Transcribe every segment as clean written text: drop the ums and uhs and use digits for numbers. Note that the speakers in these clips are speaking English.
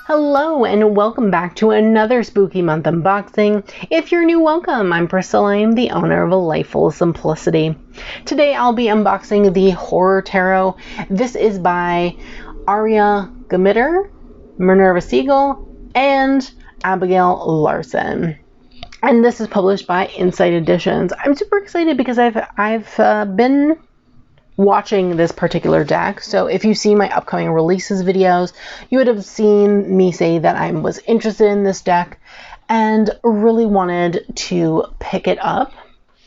Hello and welcome back to another spooky month unboxing. If you're new, welcome. I'm Priscilla. I'm the owner of A Life Full of Simplicity. Today I'll be unboxing the Horror Tarot. This is by Aria Gamitter, Minerva Siegel, and Abigail Larson. And this is published by Insight Editions. I'm super excited because I've been watching this particular deck. So if you see my upcoming releases videos, you would have seen me say that I was interested in this deck and really wanted to pick it up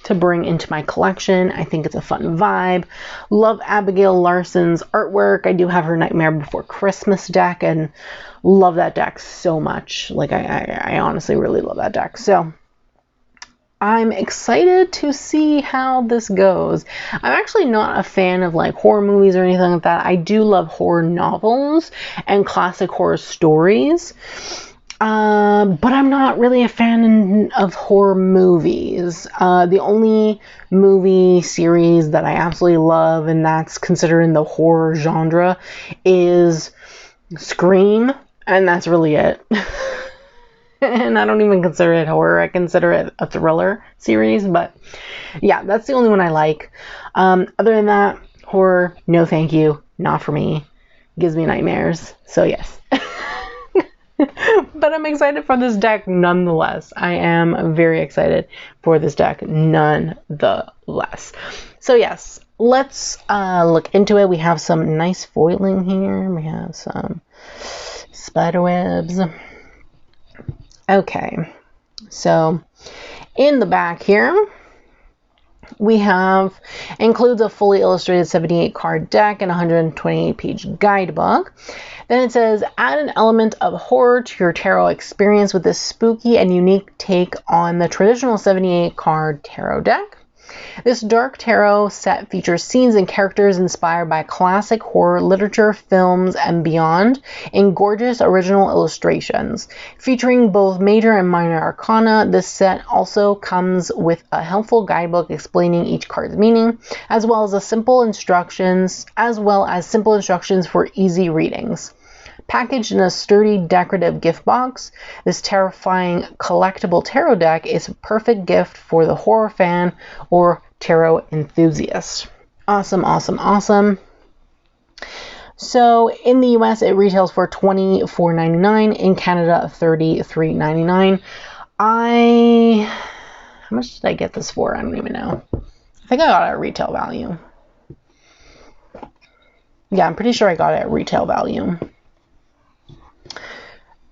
to bring into my collection. I think it's a fun vibe. Love Abigail Larson's artwork. I do have her Nightmare Before Christmas deck and love that deck so much. Like I honestly really love that deck. So I'm excited to see how this goes. I'm actually not a fan of like horror movies or anything like that. I do love horror novels and classic horror stories. But I'm not really a fan of horror movies. The only movie series that I absolutely love, and that's considered in the horror genre, is Scream, and that's really it. And I don't even consider it horror. I consider it a thriller series, but yeah, that's the only one I like. Other than that, horror, no thank you, not for me. Gives me nightmares, so yes. But I'm excited for this deck nonetheless. I am very excited for this deck nonetheless. So yes, let's look into it. We have some nice foiling here. We have some spider webs. Okay, so in the back here, we have, includes a fully illustrated 78 card deck and 128 page guidebook. Then it says, add an element of horror to your tarot experience with this spooky and unique take on the traditional 78 card tarot deck. This dark tarot set features scenes and characters inspired by classic horror literature, films, and beyond in gorgeous original illustrations. Featuring both major and minor arcana, this set also comes with a helpful guidebook explaining each card's meaning, as well as simple instructions for easy readings. Packaged in a sturdy decorative gift box, this terrifying collectible tarot deck is a perfect gift for the horror fan or tarot enthusiast. Awesome, awesome, awesome. So in the US, it retails for $24.99. In Canada, $33.99. How much did I get this for? I don't even know. I think I got it at retail value. Yeah, I'm pretty sure I got it at retail value.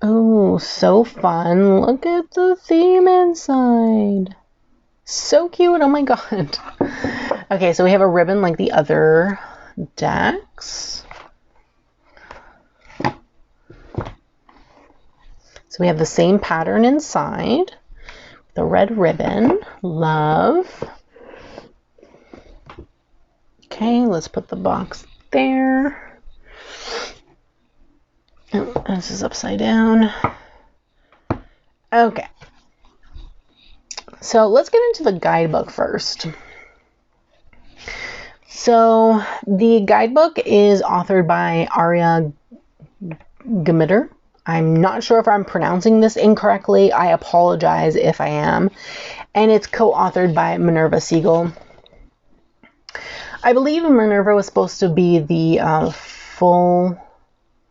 Oh, so fun. Look at the theme inside. So cute. Oh my god. Okay, so we have a ribbon like the other decks. So we have the same pattern inside. The red ribbon. Love. Okay, let's put the box there. Oh, this is upside down. Okay. So let's get into the guidebook first. So the guidebook is authored by Aria Gamitter. I'm not sure if I'm pronouncing this incorrectly. I apologize if I am. And it's co-authored by Minerva Siegel. I believe Minerva was supposed to be the full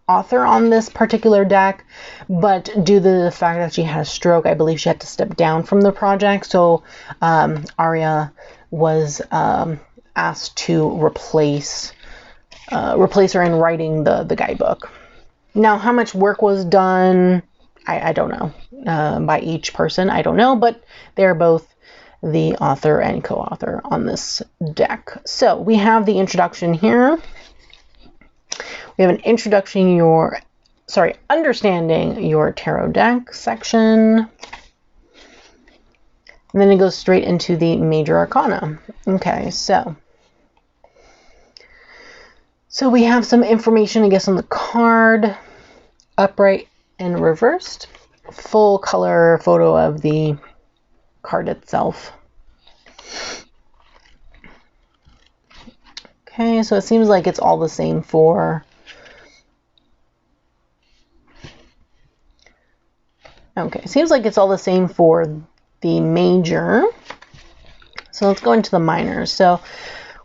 author on this particular deck, but due to the fact that she had a stroke, I believe she had to step down from the project. So Aria was asked to replace her in writing the guidebook. Now, how much work was done, I don't know. By each person, I don't know, but they're both the author and co-author on this deck. So we have the introduction here. We have an understanding your tarot deck section. And then it goes straight into the major arcana. Okay, so we have some information, I guess, on the card. Upright and reversed. Full color photo of the card itself. Okay, so it seems like it's all the same for Okay, seems like it's all the same for the major. So let's go into the minors. So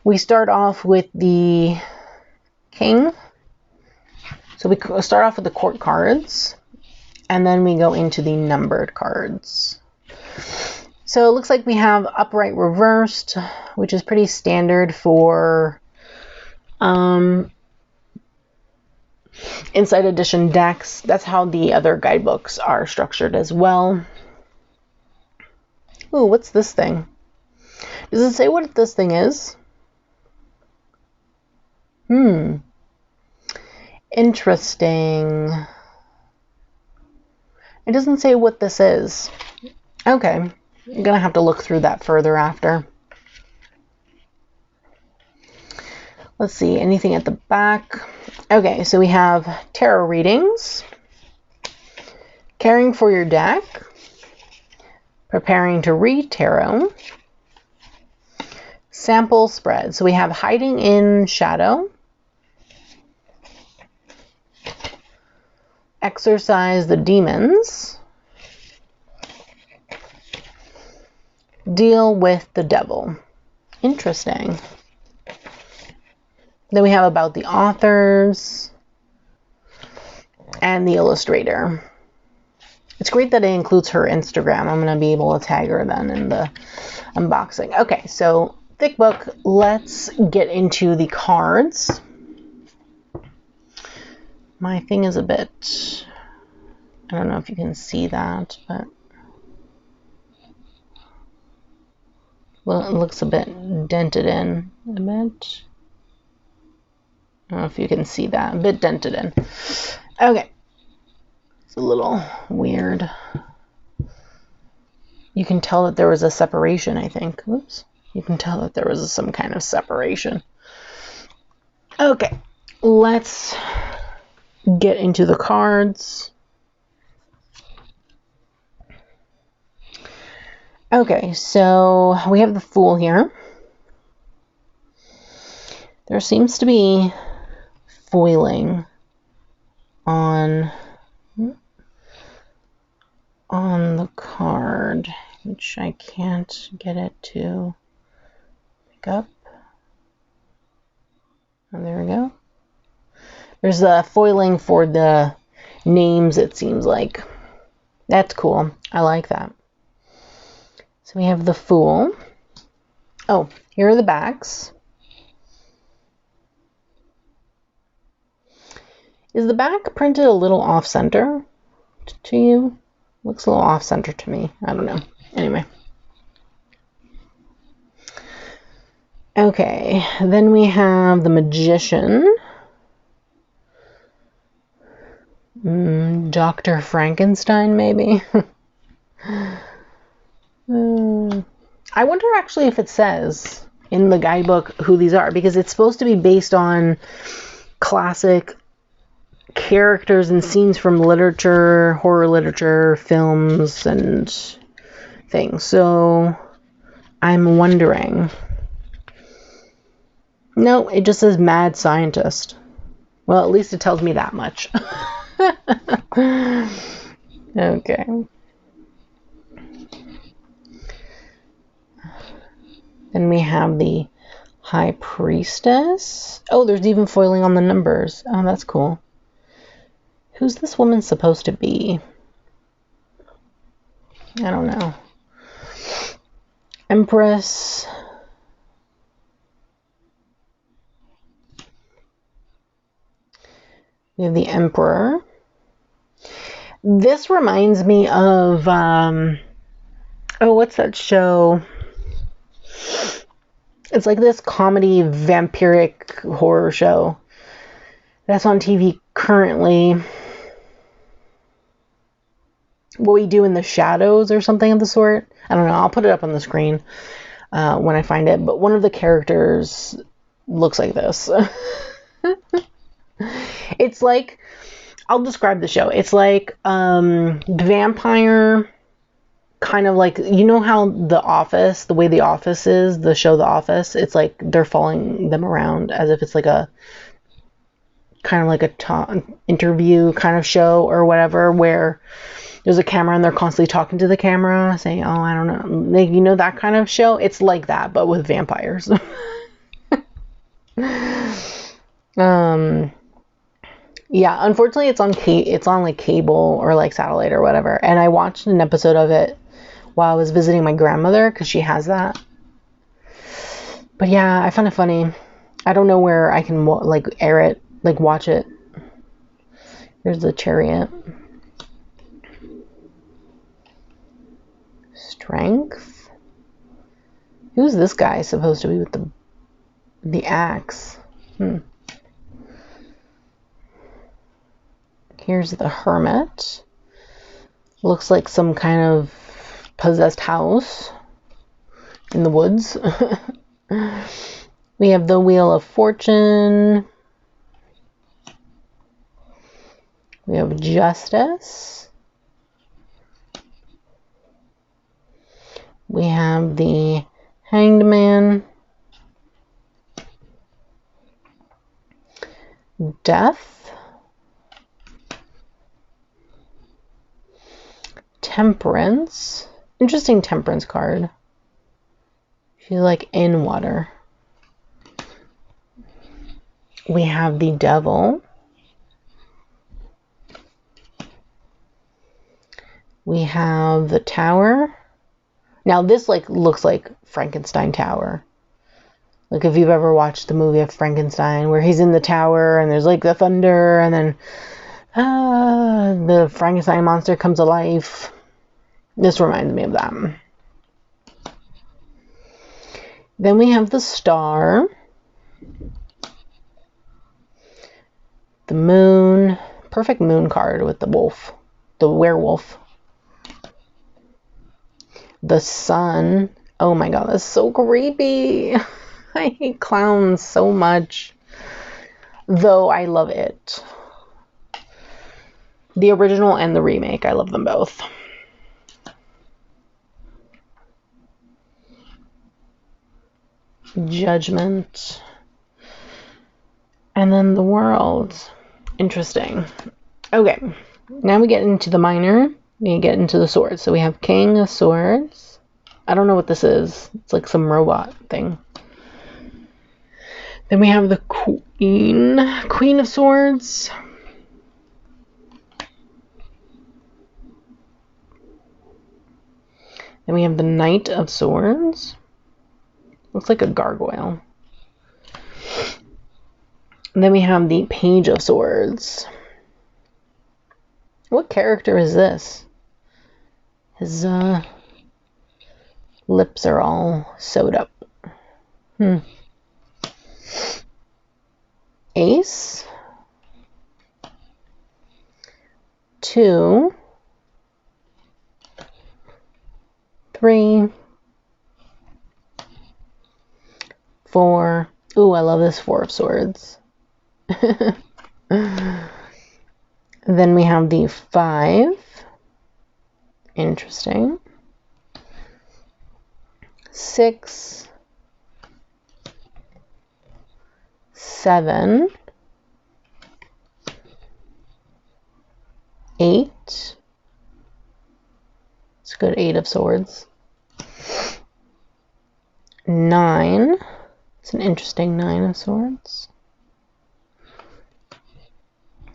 we start off with the king. So we start off with the court cards, and then we go into the numbered cards. So it looks like we have upright reversed, which is pretty standard for Inside Edition decks. That's how the other guidebooks are structured as well. Ooh, what's this thing? Does it say what this thing is? Interesting. It doesn't say what this is. Okay, I'm gonna have to look through that further after. Let's see, anything at the back? Okay, so we have tarot readings, caring for your deck, preparing to read tarot, sample spread. So we have hiding in shadow, exorcise the demons, deal with the devil. Interesting. Then we have about the authors and the illustrator. It's great that it includes her Instagram. I'm going to be able to tag her then in the unboxing. Okay, so thick book. Let's get into the cards. My thing is a bit, I don't know if you can see that, but well, it looks a bit dented in a bit. I don't know if you can see that. A bit dented in. Okay. It's a little weird. You can tell that there was a separation, I think. Oops. You can tell that there was some kind of separation. Okay. Let's get into the cards. Okay, so we have the Fool here. There seems to be foiling on the card, which I can't get it to pick up. Oh, there we go. There's a foiling for the names, it seems like. That's cool. I like that. So we have the Fool. Oh, here are the backs. Is the back printed a little off-center to you? Looks a little off-center to me. I don't know. Anyway. Okay, then we have the Magician. Dr. Frankenstein, maybe? I wonder actually if it says in the guidebook who these are, because it's supposed to be based on classic characters and scenes from literature, horror literature, films, and things. So I'm wondering. No, it just says mad scientist. Well, at least it tells me that much. Okay. Then we have the High Priestess. Oh, there's even foiling on the numbers. Oh, that's cool. Who's this woman supposed to be? I don't know. Empress. We have the Emperor. This reminds me of, oh, what's that show? It's like this comedy vampiric horror show that's on TV currently. What We Do in the Shadows or something of the sort. I don't know. I'll put it up on the screen when I find it. But one of the characters looks like this. It's like, I'll describe the show. It's like vampire, kind of like, you know how The Office, the way The Office is, the show The Office, it's like they're following them around as if it's like a kind of like a interview kind of show or whatever, where there's a camera and they're constantly talking to the camera saying, oh, I don't know, like, you know, that kind of show. It's like that, but with vampires. Yeah, unfortunately it's on like cable or like satellite or whatever, and I watched an episode of it while I was visiting my grandmother because she has that. But yeah, I found it funny. I don't know where I can like air it, like watch it. Here's the chariot. Strength. Who's this guy supposed to be with the axe? Here's the hermit. Looks like some kind of possessed house in the woods. We have the Wheel of Fortune. We have Justice. We have the Hanged Man. Death. Temperance. Interesting temperance card. She's like in water. We have the Devil. We have the Tower. Now this like looks like Frankenstein Tower. Like if you've ever watched the movie of Frankenstein where he's in the tower and there's like the thunder and then the Frankenstein monster comes alive. This reminds me of that. Then we have the Star. The Moon. Perfect moon card with the wolf. The werewolf. The Sun. Oh my god, that's so creepy. I hate clowns so much. Though I love it. The original and the remake. I love them both. Judgment. And then the World. Interesting. Okay. Now we get into the minor. We get into the swords. So we have King of Swords. I don't know what this is. It's like some robot thing. Then we have the Queen. Queen of Swords. Then we have the Knight of Swords. Looks like a gargoyle. And then we have the Page of Swords. What character is this? His lips are all sewed up. Ace. 2. 3. 4. Ooh, I love this 4 of Swords. Then we have the 5. Interesting. 6. 7. 8. It's a good 8 of Swords. 9. It's an interesting 9 of Swords.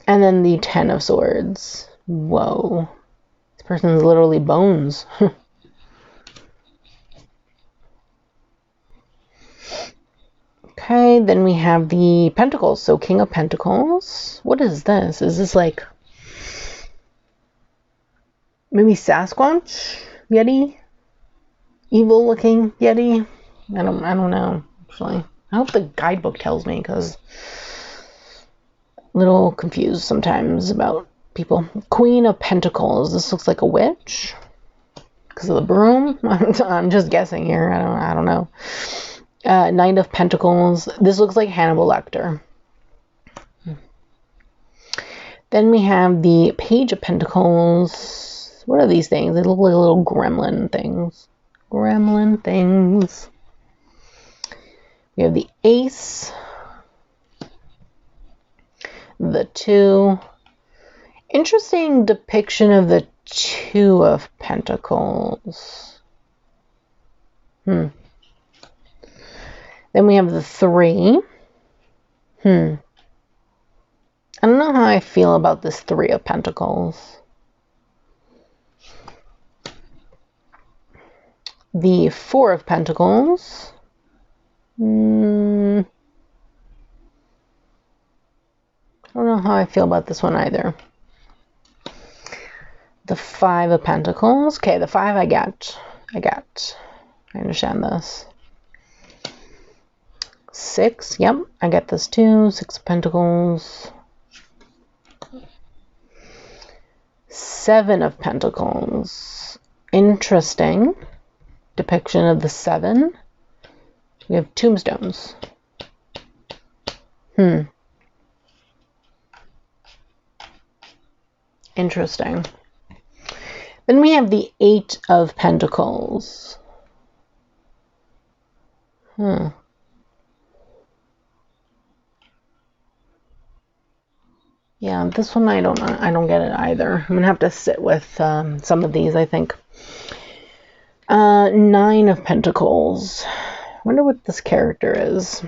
And then the 10 of Swords. Whoa. This person's literally bones. Okay, then we have the Pentacles. So King of Pentacles. What is this? Is this like maybe Sasquatch? Yeti? Evil looking Yeti? I don't know, actually. I hope the guidebook tells me, because a little confused sometimes about people. Queen of Pentacles. This looks like a witch because of the broom. I'm just guessing here. I don't know. Knight of Pentacles. This looks like Hannibal Lecter. Then we have the Page of Pentacles. What are these things? They look like little gremlin things. Gremlin things. We have the Ace. The 2. Interesting depiction of the Two of Pentacles. Then we have the three. I don't know how I feel about this Three of Pentacles. The Four of Pentacles. I don't know how I feel about this one either. The Five of Pentacles. Okay, the five I get. I understand this. Six, yep, I get this too. Six of Pentacles. Seven of Pentacles. Interesting depiction of the seven. We have tombstones. Interesting. Then we have the Eight of Pentacles. Yeah, this one I don't get it either. I'm gonna have to sit with some of these, I think. Nine of Pentacles. I wonder what this character is.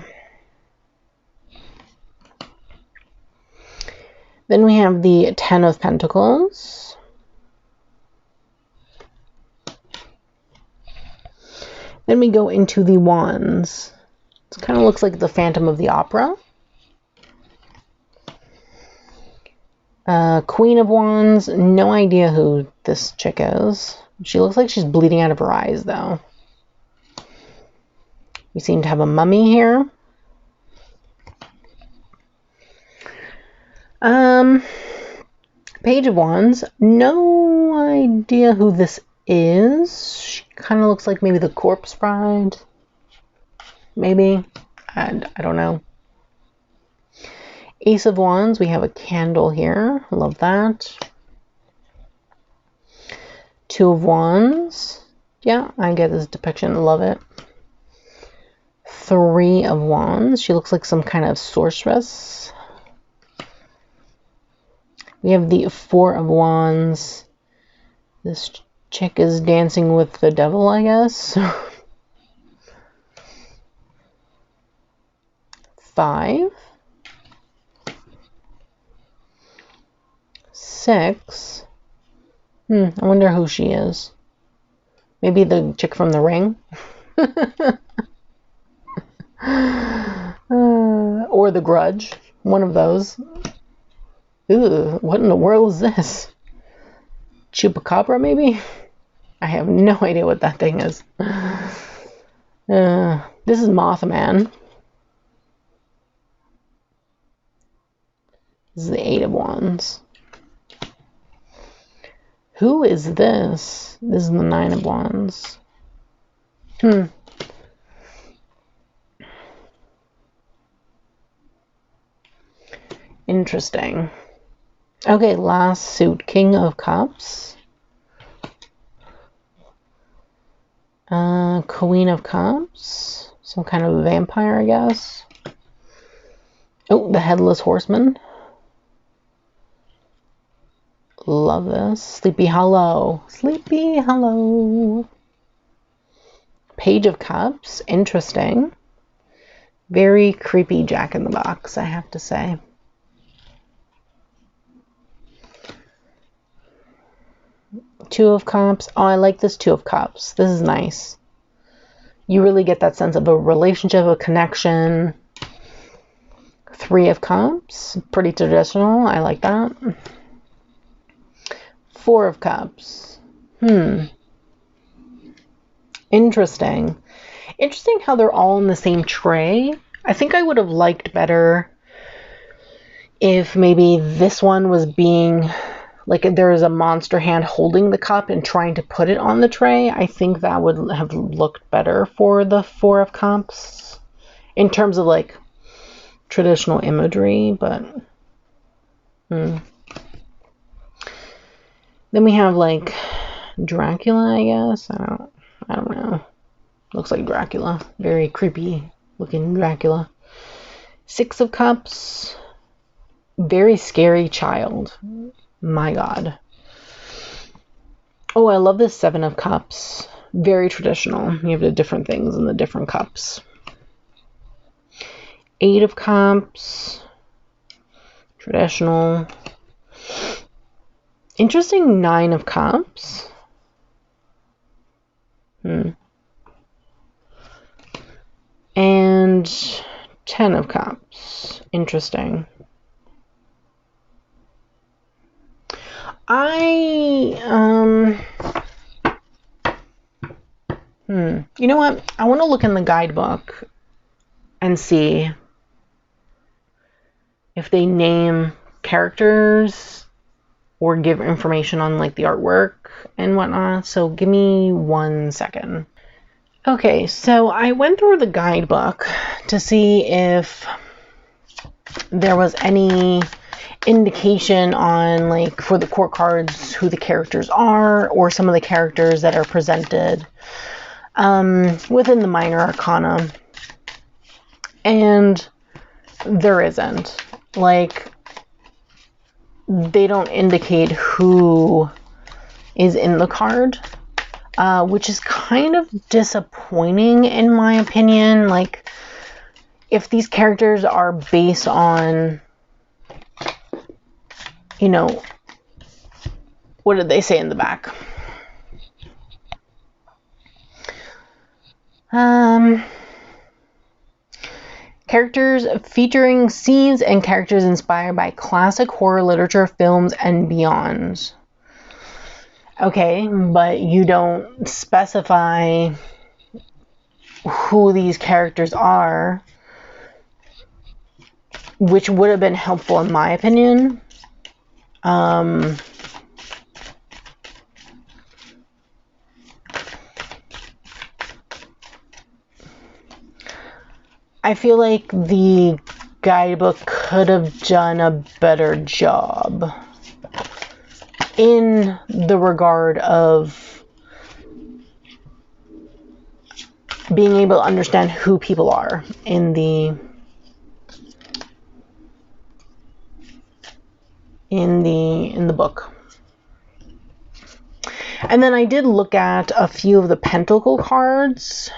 Then we have the Ten of Pentacles. Then we go into the Wands. It kind of looks like the Phantom of the Opera. Queen of Wands. No idea who this chick is. She looks like she's bleeding out of her eyes, though. We seem to have a mummy here. Page of Wands. No idea who this is. She kind of looks like maybe the Corpse Bride. Maybe. I don't know. Ace of Wands. We have a candle here. Love that. Two of Wands. Yeah, I get this depiction. Love it. Three of Wands. She looks like some kind of sorceress. We have the Four of Wands. This chick is dancing with the devil, I guess. Five. Six. I wonder who she is. Maybe the chick from The Ring. Or The Grudge. One of those. Ooh, what in the world is this? Chupacabra, maybe? I have no idea what that thing is. This is Mothman. This is the Eight of Wands. Who is this? This is the Nine of Wands. Interesting. Okay, last suit. King of Cups. Queen of Cups. Some kind of vampire, I guess. Oh, the Headless Horseman. Love this. Sleepy Hollow. Sleepy Hollow. Page of Cups. Interesting. Very creepy Jack in the Box, I have to say. Two of Cups. Oh, I like this Two of Cups. This is nice. You really get that sense of a relationship, a connection. Three of Cups. Pretty traditional. I like that. Four of Cups. Interesting. Interesting how they're all in the same tray. I think I would have liked better if maybe this one was being like there is a monster hand holding the cup and trying to put it on the tray. I think that would have looked better for the Four of Cups in terms of like traditional imagery, but then we have like Dracula, I guess. I don't know. Looks like Dracula. Very creepy looking Dracula. Six of Cups. Very scary child. My God. Oh, I love this 7 of Cups. Very traditional. You have the different things in the different cups. 8 of Cups. Traditional. Interesting 9 of Cups. And 10 of Cups. Interesting. You know what? I want to look in the guidebook and see if they name characters or give information on like the artwork and whatnot. So give me 1 second. Okay, so I went through the guidebook to see if there was any indication on, like, for the court cards, who the characters are, or some of the characters that are presented within the minor arcana. And there isn't. Like, they don't indicate who is in the card, which is kind of disappointing in my opinion. Like, if these characters are based on, you know, what did they say in the back? Characters featuring scenes and characters inspired by classic horror literature, films, and beyond. Okay, but you don't specify who these characters are, which would have been helpful in my opinion. I feel like the guidebook could have done a better job in the regard of being able to understand who people are in the book. And then I did look at a few of the pentacle cards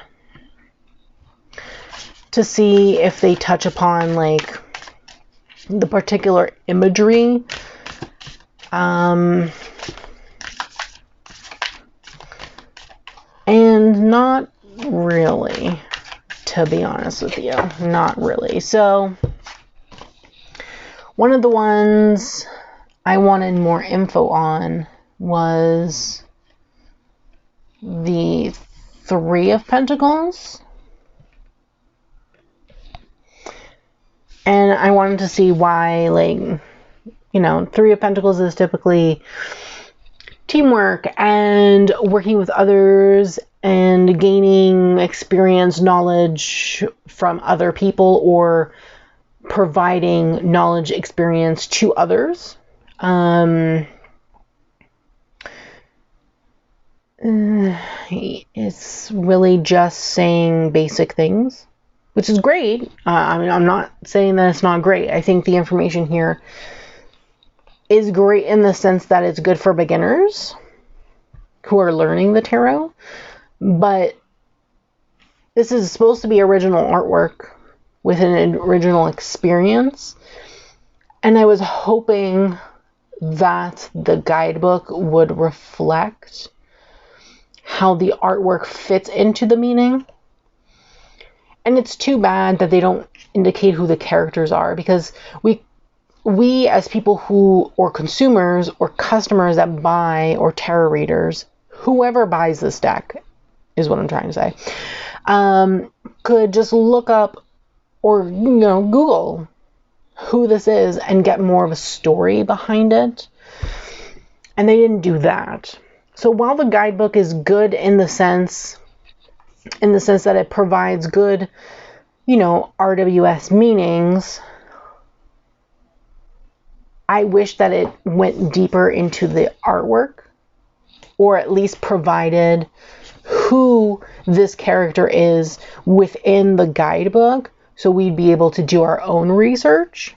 to see if they touch upon, like, the particular imagery. And not really, to be honest with you. Not really. So, one of the ones I wanted more info on was the 3 of Pentacles. And I wanted to see why, like, you know, 3 of Pentacles is typically teamwork and working with others and gaining experience, knowledge from other people, or providing knowledge, experience to others. It's really just saying basic things, which is great. I mean, I'm not saying that it's not great. I think the information here is great in the sense that it's good for beginners who are learning the tarot. But this is supposed to be original artwork with an original experience. And I was hoping that the guidebook would reflect how the artwork fits into the meaning. And it's too bad that they don't indicate who the characters are, because we as people who, or consumers or customers that buy, or tarot readers, whoever buys this deck is what I'm trying to say, could just look up or, you know, Google who this is and get more of a story behind it. And they didn't do that. So while the guidebook is good in the sense that it provides good, you know, RWS meanings, I wish that it went deeper into the artwork, or at least provided who this character is within the guidebook, so we'd be able to do our own research.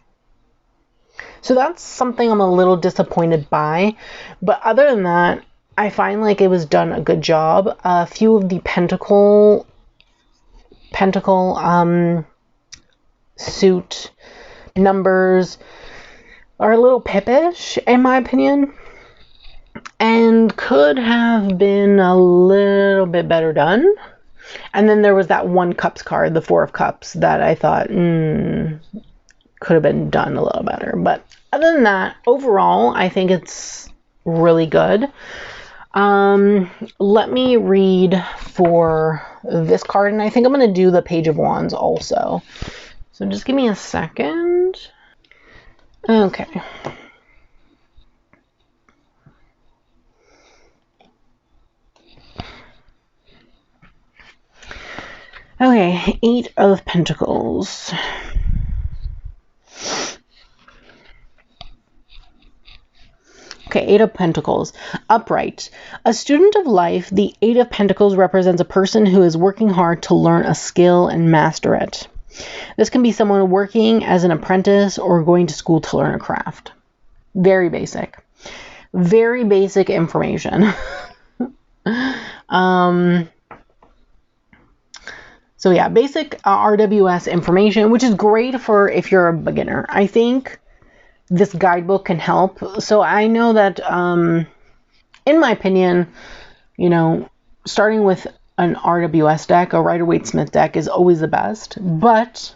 So that's something I'm a little disappointed by. But other than that, I find like it was done a good job. A few of the pentacle suit numbers are a little pippish in my opinion, and could have been a little bit better done. And then there was that one cups card, the 4 of cups, that I thought could have been done a little better. But other than that, overall, I think it's really good. Let me read for this card, and I think I'm going to do the Page of Wands also. So just give me a second. Okay. Okay, 8 of Pentacles. Okay, 8 of Pentacles. Upright. A student of life, the 8 of Pentacles represents a person who is working hard to learn a skill and master it. This can be someone working as an apprentice or going to school to learn a craft. Very basic. Very basic information. So yeah, basic RWS information, which is great for if you're a beginner. I think this guidebook can help. So I know that, in my opinion, you know, starting with an RWS deck, a Rider-Waite-Smith deck is always the best. But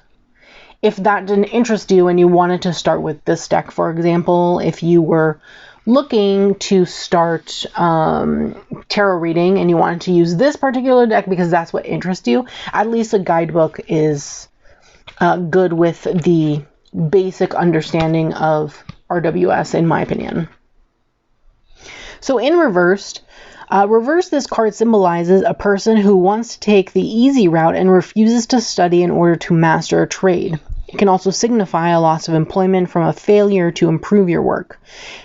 if that didn't interest you and you wanted to start with this deck, for example, if you were looking to start tarot reading and you wanted to use this particular deck because that's what interests you, at least a guidebook is good with the basic understanding of RWS, in my opinion. So in reversed, this card symbolizes a person who wants to take the easy route and refuses to study in order to master a trade. It can also signify a loss of employment from a failure to improve your work.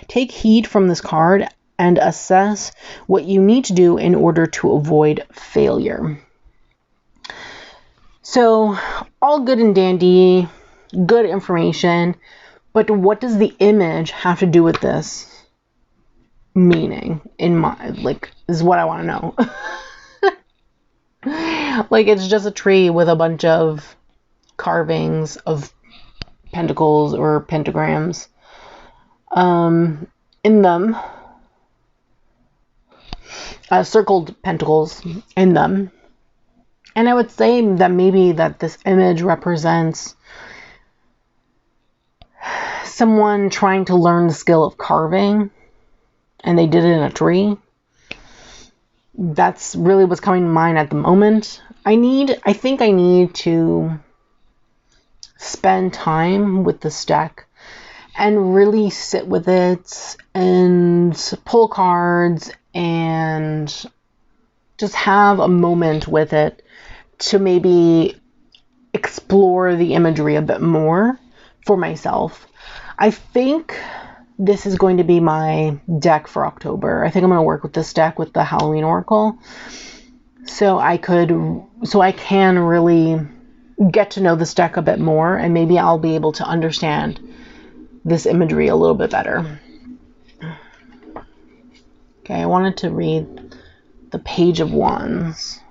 Take heed from this card and assess what you need to do in order to avoid failure. So, all good and dandy, good information, but what does the image have to do with this meaning in my, like, is what I want to know. Like, it's just a tree with a bunch of carvings of pentacles or pentagrams in them, circled pentacles in them. And I would say that maybe that this image represents someone trying to learn the skill of carving, and they did it in a tree. That's really what's coming to mind at the moment. I think I need to spend time with this deck and really sit with it and pull cards and just have a moment with it to maybe explore the imagery a bit more for myself. I think this is going to be my deck for October. I think I'm going to work with this deck with the Halloween Oracle, so I can really get to know this deck a bit more, and maybe I'll be able to understand this imagery a little bit better. Okay, I wanted to read the Page of Wands.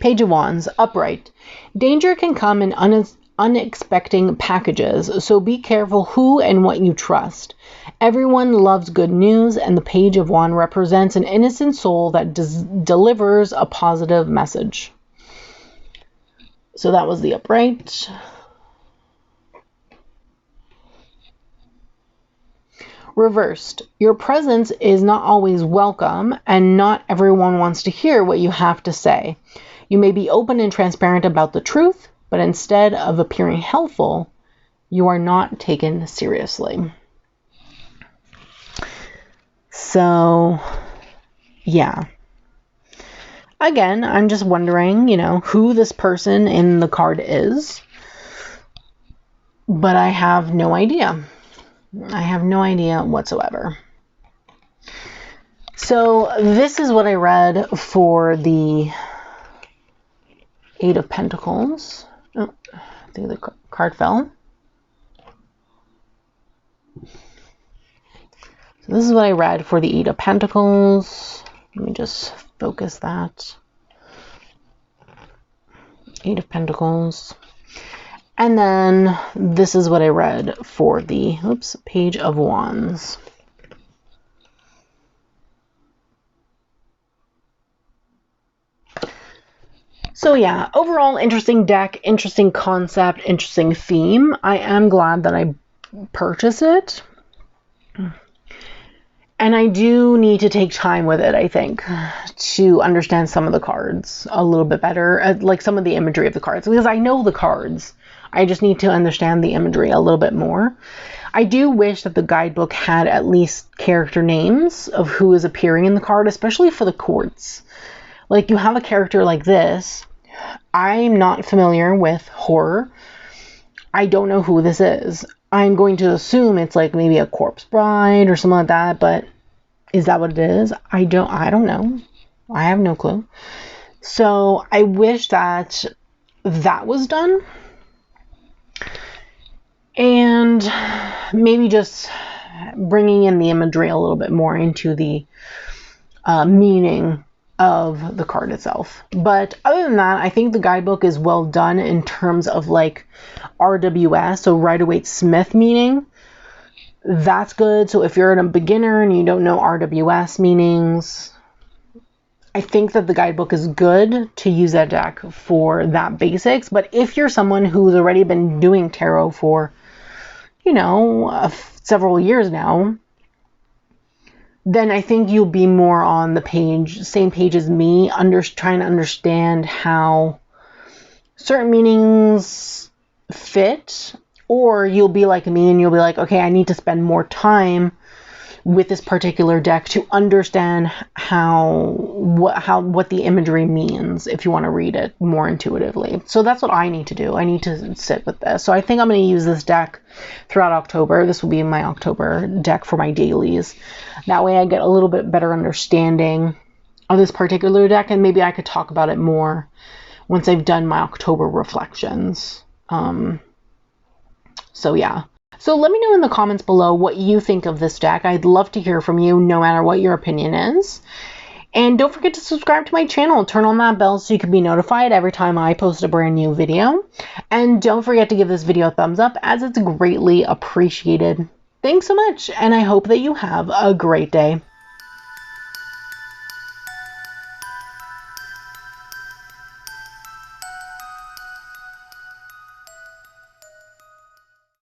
Page of Wands, upright. Danger can come in unexpected packages, so be careful who and what you trust. Everyone loves good news, and the Page of Wands represents an innocent soul that delivers a positive message. So that was the upright. Reversed. Your presence is not always welcome, and not everyone wants to hear what you have to say. You may be open and transparent about the truth, but instead of appearing helpful, you are not taken seriously. So, yeah. Again, I'm just wondering, who this person in the card is. But I have no idea. I have no idea whatsoever. So, this is what I read for the Eight of Pentacles. Oh, I think the card fell. So this is what I read for the Eight of Pentacles. Let me just focus that. Eight of Pentacles. And then this is what I read for the, Page of Wands. So yeah, overall interesting deck, interesting concept, interesting theme. I am glad that I purchased it. And I do need to take time with it, I think, to understand some of the cards a little bit better, like some of the imagery of the cards, because I know the cards. I just need to understand the imagery a little bit more. I do wish that the guidebook had at least character names of who is appearing in the card, especially for the courts. Like, you have a character like this. I'm not familiar with horror. I don't know who this is. I'm going to assume it's like maybe a corpse bride or something like that, but is that what it is? I don't know. I have no clue. So I wish that that was done. And maybe just bringing in the imagery a little bit more into the meaning of the card itself. But other than that, I think the guidebook is well done in terms of like RWS, so Rider-Waite-Smith meaning. That's good. So if you're a beginner and you don't know RWS meanings, I think that the guidebook is good to use that deck for that basics. But if you're someone who's already been doing tarot for, you know, several years now, then I think you'll be more on the same page as me, trying to understand how certain meanings fit, or you'll be like me and you'll be like, okay, I need to spend more time with this particular deck to understand what the imagery means if you want to read it more intuitively. So that's what I need to do. I need to sit with this. So I think I'm going to use this deck throughout October. This will be my October deck for my dailies. That way I get a little bit better understanding of this particular deck, and maybe I could talk about it more once I've done my October reflections. So yeah. So let me know in the comments below what you think of this deck. I'd love to hear from you no matter what your opinion is. And don't forget to subscribe to my channel. Turn on that bell so you can be notified every time I post a brand new video. And don't forget to give this video a thumbs up, as it's greatly appreciated. Thanks so much, and I hope that you have a great day.